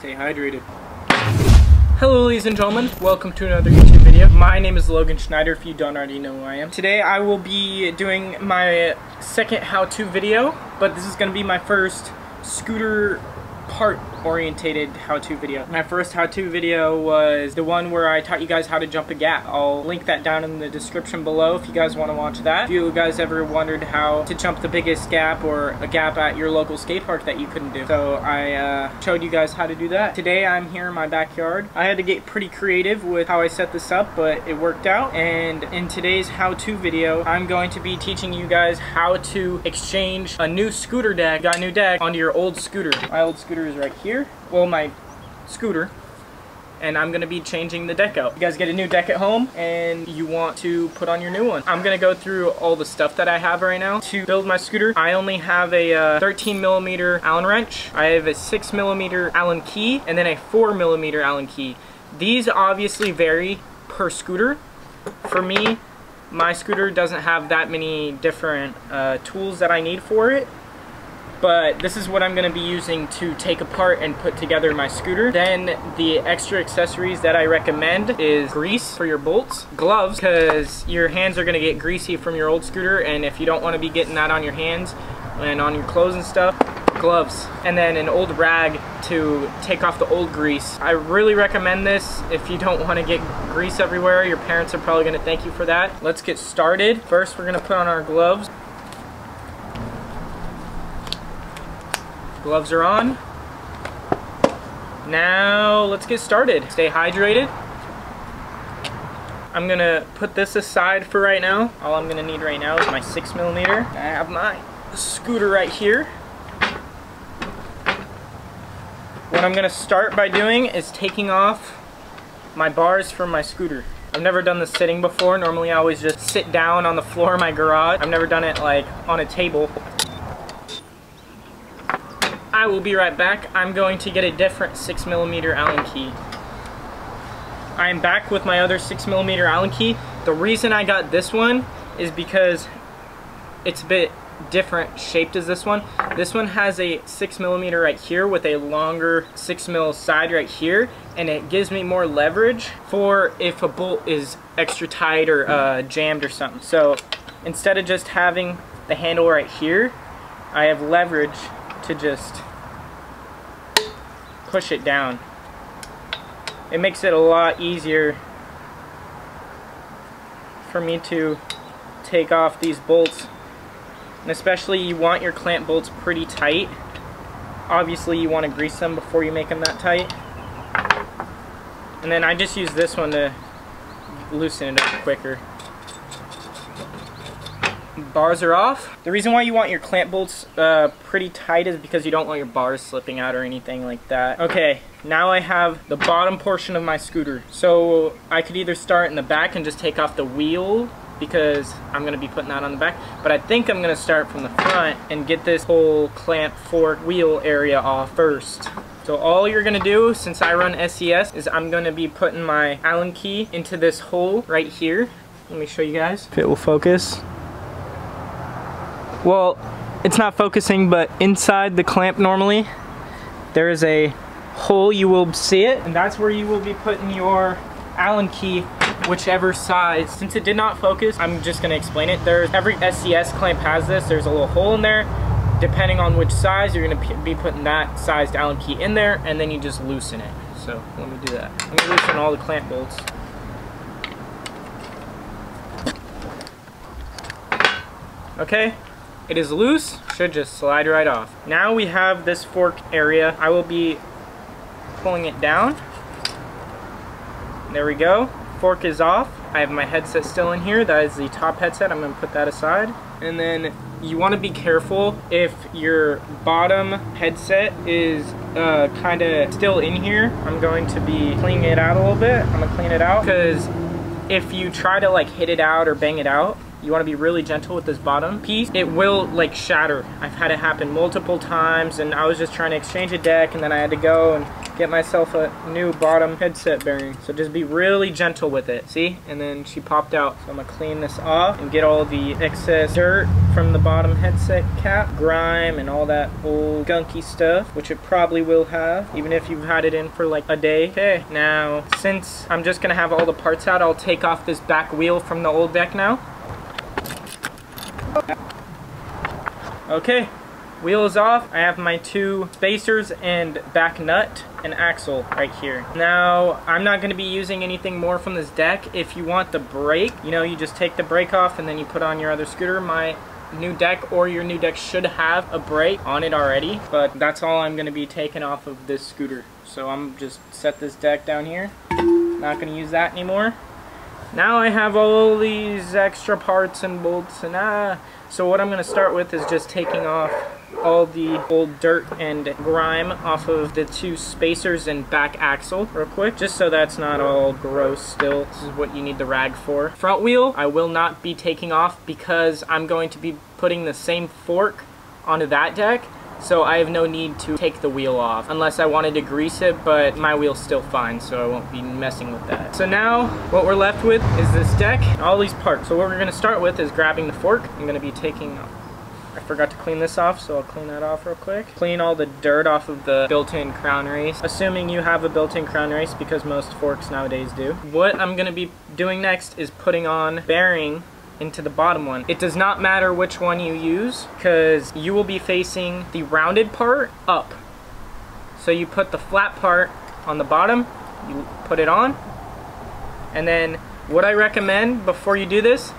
Stay hydrated. Hello ladies and gentlemen, welcome to another YouTube video. My name is Logan Schnider, if you don't already know who I am. Today I will be doing my second how-to video, but this is going to be my first scooter part orientated how-to video. My first how-to video was the one where I taught you guys how to jump a gap. I'll link that down in the description below if you guys want to watch that. If you guys ever wondered how to jump the biggest gap or a gap at your local skate park that you couldn't do. So I showed you guys how to do that. Today I'm here in my backyard. I had to get pretty creative with how I set this up, but it worked out. And in today's how-to video, I'm going to be teaching you guys how to exchange a new scooter deck, got a new deck, onto your old scooter. My old scooter is right here. Well, my scooter, and I'm gonna be changing the deck out. You guys get a new deck at home and you want to put on your new one. I'm gonna go through all the stuff that I have right now to build my scooter. I only have a 13mm Allen wrench. I have a 6mm Allen key and then a 4mm Allen key. These obviously vary per scooter. For me, my scooter doesn't have that many different tools that I need for it. But this is what I'm going to be using to take apart and put together my scooter. Then the extra accessories that I recommend is grease for your bolts, gloves, because your hands are going to get greasy from your old scooter, and if you don't want to be getting that on your hands and on your clothes and stuff, gloves, and then an old rag to take off the old grease. I really recommend this if you don't want to get grease everywhere. Your parents are probably going to thank you for that. Let's get started. First, we're going to put on our gloves. Gloves are on. Now let's get started. Stay hydrated. I'm gonna put this aside for right now. All I'm gonna need right now is my 6mm. I have my scooter right here. What I'm gonna start by doing is taking off my bars from my scooter. I've never done this sitting before. Normally I always just sit down on the floor of my garage. I've never done it like on a table. I will be right back. I'm going to get a different 6mm Allen key. I'm back with my other 6mm Allen key. The reason I got this one is because it's a bit different shaped as this one. This one has a 6mm right here with a longer 6mm side right here, and it gives me more leverage for if a bolt is extra tight or jammed or something. So instead of just having the handle right here, I have leverage to just push it down. It makes it a lot easier for me to take off these bolts, and especially you want your clamp bolts pretty tight. Obviously you want to grease them before you make them that tight, and then I just use this one to loosen it up quicker. Bars are off. The reason why you want your clamp bolts pretty tight is because you don't want your bars slipping out or anything like that. Okay, now I have the bottom portion of my scooter. So I could either start in the back and just take off the wheel, because I'm going to be putting that on the back, but I think I'm going to start from the front and get this whole clamp fork wheel area off first. So all you're going to do, since I run SES, is I'm going to be putting my Allen key into this hole right here. Let me show you guys if it will focus. Well, it's not focusing, but inside the clamp normally, there is a hole, you will see it, and that's where you will be putting your Allen key, whichever size. Since it did not focus, I'm just gonna explain it. Every SCS clamp has this. There's a little hole in there. Depending on which size, you're gonna be putting that sized Allen key in there, and then you just loosen it. So let me do that. I'm gonna loosen all the clamp bolts. Okay. It is loose, should just slide right off. Now we have this fork area. I will be pulling it down. There we go. Fork is off. I have my headset still in here. That is the top headset. I'm going to put that aside. And then you want to be careful if your bottom headset is kind of still in here. I'm going to be cleaning it out a little bit. I'm going to clean it out because if you try to like hit it out or bang it out, you want to be really gentle with this bottom piece. It will like shatter. I've had it happen multiple times, and I was just trying to exchange a deck, and then I had to go and get myself a new bottom headset bearing. So just be really gentle with it. See? And then she popped out. So I'm gonna clean this off and get all the excess dirt from the bottom headset cap, grime and all that old gunky stuff, which it probably will have, even if you've had it in for like a day. Okay, now since I'm just gonna have all the parts out, I'll take off this back wheel from the old deck now. Okay, wheel is off. I have my 2 spacers and back nut and axle right here. Now, I'm not gonna be using anything more from this deck. If you want the brake, you know, you just take the brake off and then you put on your other scooter. My new deck or your new deck should have a brake on it already, but that's all I'm gonna be taking off of this scooter. So I'm just set this deck down here. Not gonna use that anymore. Now I have all these extra parts and bolts and so what I'm gonna start with is just taking off all the old dirt and grime off of the 2 spacers and back axle real quick, just so that's not all gross still. This is what you need the rag for. Front wheel, I will not be taking off because I'm going to be putting the same fork onto that deck, so I have no need to take the wheel off unless I wanted to grease it, but my wheel's still fine, so I won't be messing with that. So now what we're left with is this deck and all these parts. So what we're gonna start with is grabbing the fork. I'm gonna be taking, I forgot to clean this off, so I'll clean that off real quick. Clean all the dirt off of the built-in crown race, assuming you have a built-in crown race, because most forks nowadays do. What I'm gonna be doing next is putting on bearing into the bottom one. It does not matter which one you use because you will be facing the rounded part up. So you put the flat part on the bottom, you put it on, and then what I recommend before you do this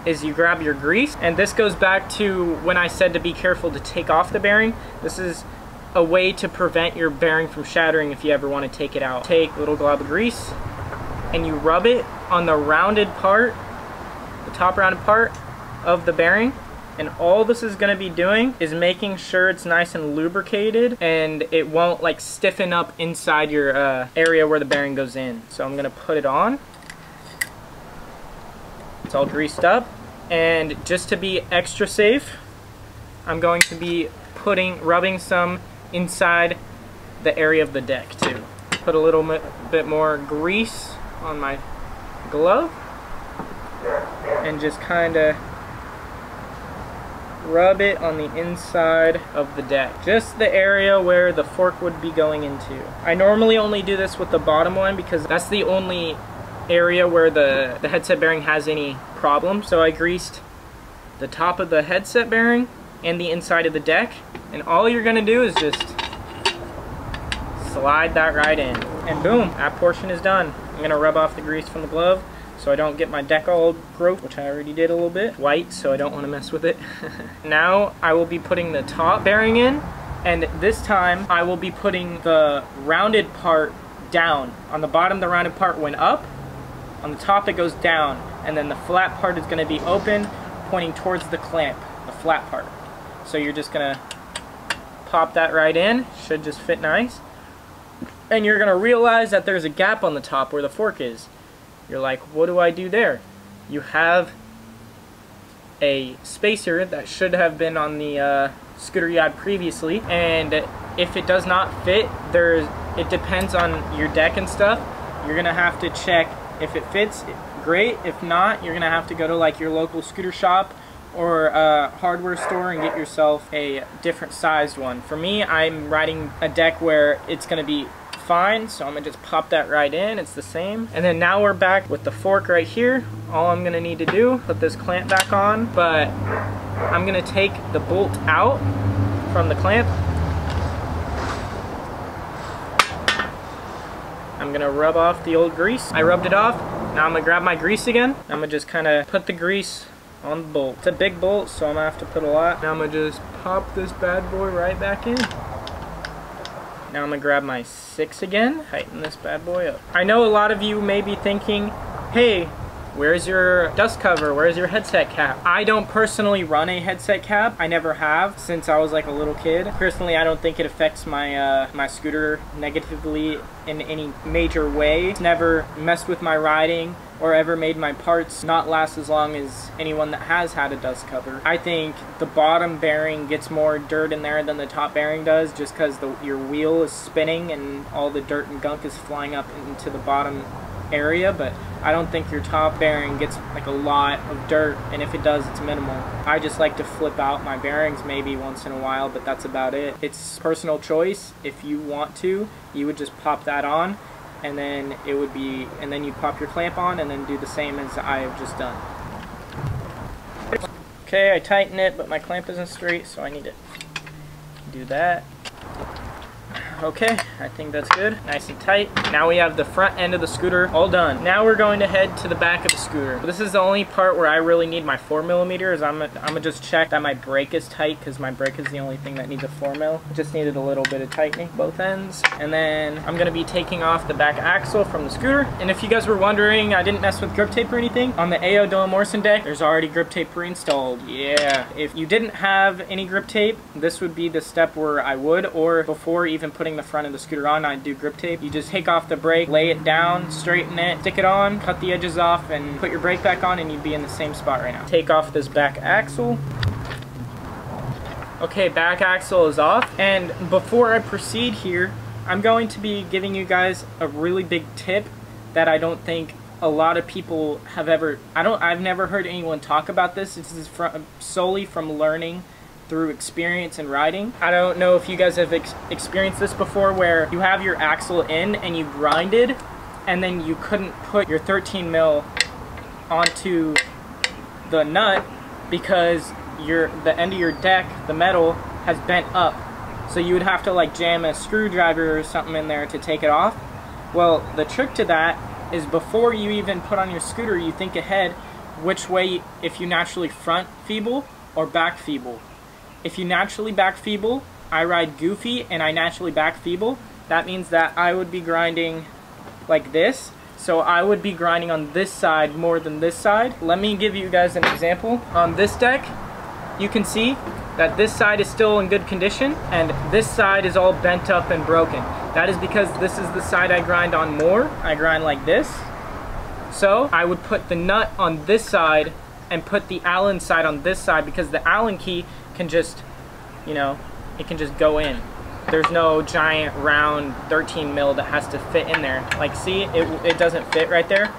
is you grab your grease, and this goes back to when I said to be careful to take off the bearing. This is a way to prevent your bearing from shattering if you ever want to take it out. Take a little glob of grease and you rub it on the rounded part, the top rounded part of the bearing, and all this is going to be doing is making sure it's nice and lubricated and it won't like stiffen up inside your area where the bearing goes in. So I'm going to put it on. It's all greased up, and just to be extra safe, I'm going to be rubbing some inside the area of the deck too. Put a little bit more grease on my glove and just kind of rub it on the inside of the deck, just the area where the fork would be going into. I normally only do this with the bottom one because that's the only area where the headset bearing has any problem. So I greased the top of the headset bearing and the inside of the deck, and all you're gonna do is just slide that right in, and boom, that portion is done. I'm gonna rub off the grease from the glove so I don't get my deck all gross, which I already did a little bit white, so I don't want to mess with it. Now I will be putting the top bearing in, and this time I will be putting the rounded part down. On the bottom the rounded part went up, on the top it goes down, and then the flat part is going to be open, pointing towards the clamp, the flat part. So you're just going to pop that right in, should just fit nice. And you're going to realize that there's a gap on the top where the fork is. You're like, what do I do there? You have a spacer that should have been on the scooter you had previously, and if it does not fit, it depends on your deck and stuff. You're going to have to check if it fits, great. If not, you're gonna have to go to like your local scooter shop or a hardware store and get yourself a different sized one. For me, I'm riding a deck where it's gonna be fine, so I'm gonna just pop that right in. It's the same. And then now we're back with the fork right here. All I'm gonna need to do, put this clamp back on, but I'm gonna take the bolt out from the clamp. I'm gonna rub off the old grease. I rubbed it off. Now I'm gonna grab my grease again. I'm gonna just kind of put the grease on the bolt. It's a big bolt, so I'm gonna have to put a lot. Now I'm gonna just pop this bad boy right back in. Now I'm gonna grab my 6 again, tighten this bad boy up. I know a lot of you may be thinking, hey, Where's your dust cover? Where's your headset cap? I don't personally run a headset cap. I never have since I was like a little kid. Personally, I don't think it affects my my scooter negatively in any major way. It's never messed with my riding or ever made my parts not last as long as anyone that has had a dust cover. I think the bottom bearing gets more dirt in there than the top bearing does, just because your wheel is spinning and all the dirt and gunk is flying up into the bottom area, but I don't think your top bearing gets like a lot of dirt, and if it does, it's minimal. I just like to flip out my bearings maybe once in a while, but that's about it. It's personal choice. If you want to, you would just pop that on, and then it would be, and then you pop your clamp on and then do the same as I have just done. Okay, I tighten it, but my clamp isn't straight, so I need to do that. Okay, I think that's good. Nice and tight. Now we have the front end of the scooter all done. Now we're going to head to the back of the scooter. This is the only part where I really need my 4mm. I'm gonna just check that my brake is tight, because my brake is the only thing that needs a 4mm. Just needed a little bit of tightening both ends. And then I'm gonna be taking off the back axle from the scooter. And if you guys were wondering, I didn't mess with grip tape or anything. On the AO Dylan Morrison deck, there's already grip tape pre-installed. Yeah, if you didn't have any grip tape, this would be the step where I would, or before even putting the front of the scooter on, I'd do grip tape. You just take off the brake, lay it down, straighten it, stick it on, cut the edges off, and put your brake back on, and you'd be in the same spot right now. Take off this back axle. Okay, back axle is off, and before I proceed here, I'm going to be giving you guys a really big tip that I don't think a lot of people have ever, I've never heard anyone talk about this. This is solely from learning through experience and riding. I don't know if you guys have experienced this before, where you have your axle in and you grinded, and then you couldn't put your 13mm onto the nut because the end of your deck, the metal, has bent up. So you would have to like jam a screwdriver or something in there to take it off. Well, the trick to that is before you even put on your scooter, you think ahead which way, if you naturally front feeble or back feeble. If you naturally back feeble, I ride goofy and I naturally back feeble. That means that I would be grinding like this. So I would be grinding on this side more than this side. Let me give you guys an example. On this deck, you can see that this side is still in good condition and this side is all bent up and broken. That is because this is the side I grind on more. I grind like this. So I would put the nut on this side and put the Allen side on this side, because the Allen key can just, you know, it can just go in. There's no giant round 13mm that has to fit in there. Like, see, it doesn't fit right there.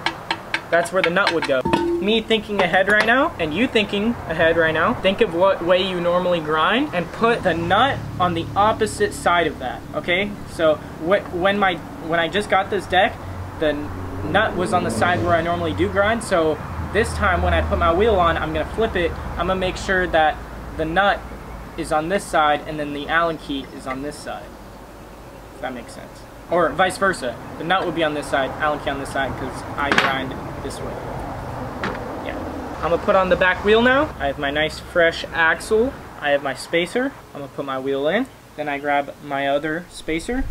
That's where the nut would go. Me thinking ahead right now, and you thinking ahead right now, think of what way you normally grind and put the nut on the opposite side of that, okay? So when I just got this deck, the nut was on the side where I normally do grind, so this time when I put my wheel on, I'm gonna flip it. I'm gonna make sure that the nut is on this side and then the Allen key is on this side, if that makes sense. Or vice versa. The nut would be on this side, Allen key on this side, because I grind this way. Yeah. I'm gonna put on the back wheel now. I have my nice fresh axle. I have my spacer. I'm gonna put my wheel in. Then I grab my other spacer,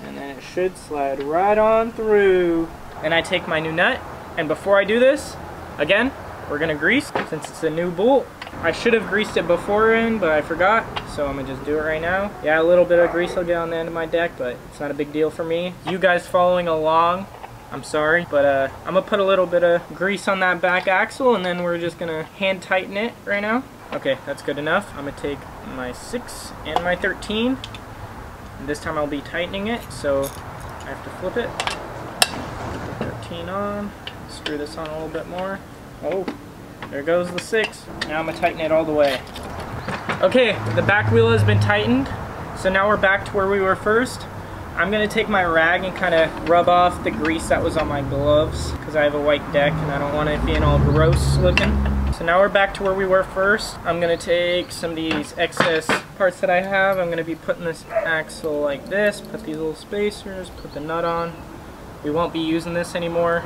and then it should slide right on through. Then I take my new nut, and before I do this, again, we're gonna grease, since it's a new bolt. I should have greased it beforehand, but I forgot, so I'm gonna just do it right now. Yeah, a little bit of grease will get on the end of my deck, but it's not a big deal for me. You guys following along, I'm sorry, but I'm gonna put a little bit of grease on that back axle, and then we're just gonna hand tighten it right now. Okay, that's good enough. I'm gonna take my 6 and my 13, and this time I'll be tightening it, so I have to flip it. Put the 13 on, screw this on a little bit more. Oh, there goes the 6. Now I'm gonna tighten it all the way. Okay, the back wheel has been tightened, so now we're back to where we were first. I'm gonna take my rag and kind of rub off the grease that was on my gloves, because I have a white deck and I don't want it being all gross looking. So now we're back to where we were first. I'm gonna take some of these excess parts that I have. I'm gonna be putting this axle like this, put these little spacers, put the nut on. We won't be using this anymore.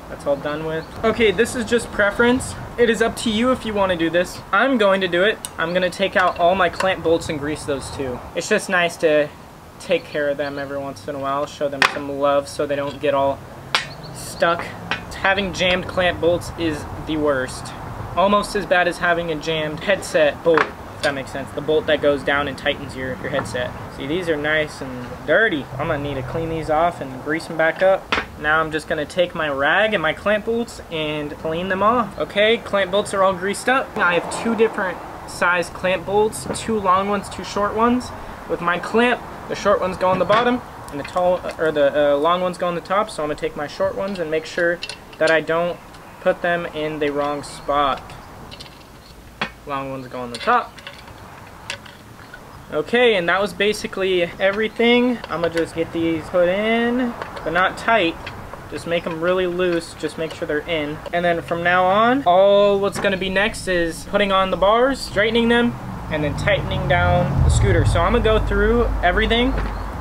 That's all done with. Okay, this is just preference. It is up to you if you want to do this. I'm going to do it. I'm going to take out all my clamp bolts and grease those too. It's just nice to take care of them every once in a while, show them some love so they don't get all stuck Having jammed clamp bolts is the worst. Almost as bad as having a jammed headset bolt, if that makes sense. The bolt that goes down and tightens your headset. See, these are nice and dirty. I'm gonna need to clean these off and grease them back up. Now I'm just gonna take my rag and my clamp bolts and clean them off. Okay, clamp bolts are all greased up. I have 2 different size clamp bolts, 2 long ones, 2 short ones. With my clamp, the short ones go on the bottom and the long ones go on the top. So I'm gonna take my short ones and make sure that I don't put them in the wrong spot. Long ones go on the top. Okay, and that was basically everything. I'm gonna just get these put in, but not tight. Just make them really loose, just make sure they're in. And then from now on, all what's gonna be next is putting on the bars, straightening them, and then tightening down the scooter. So I'm gonna go through everything,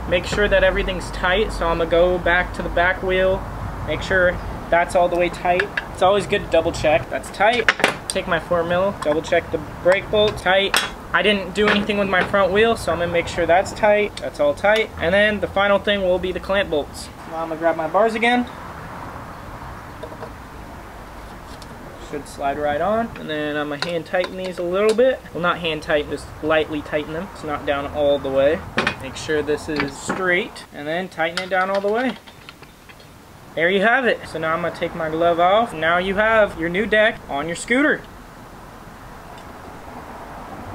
make sure that everything's tight. So I'm gonna go back to the back wheel, make sure that's all the way tight. It's always good to double check that's tight. Take my 4mm, double check the brake bolt, tight. I didn't do anything with my front wheel, so I'm gonna make sure that's tight. That's all tight. And then the final thing will be the clamp bolts. Now I'm gonna grab my bars again. Should slide right on. And then I'm gonna hand tighten these a little bit. Well, not hand tighten, just lightly tighten them. It's not down all the way. Make sure this is straight, and then tighten it down all the way. There you have it. So now I'm gonna take my glove off. Now you have your new deck on your scooter.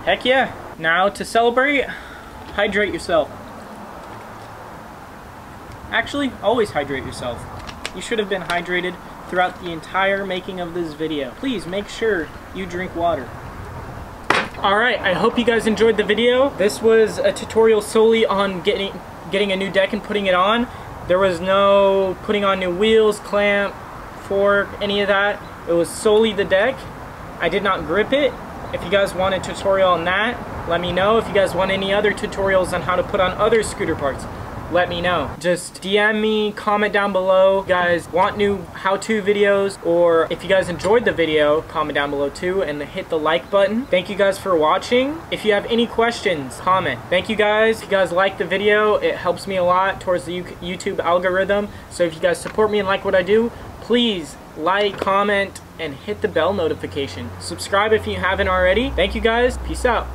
Heck yeah. Now to celebrate, hydrate yourself. Actually, always hydrate yourself. You should have been hydrated throughout the entire making of this video. Please make sure you drink water. Alright, I hope you guys enjoyed the video. This was a tutorial solely on getting a new deck and putting it on. There was no putting on new wheels, clamp, fork, any of that. It was solely the deck. I did not grip it. If you guys want a tutorial on that, let me know. If you guys want any other tutorials on how to put on other scooter parts, let me know. Just DM me, comment down below. If you guys want new how-to videos, or if you guys enjoyed the video, comment down below too, and hit the like button. Thank you guys for watching. If you have any questions, comment. Thank you guys. If you guys like the video, it helps me a lot towards the YouTube algorithm. So if you guys support me and like what I do, please like, comment, and hit the bell notification. Subscribe if you haven't already. Thank you guys. Peace out.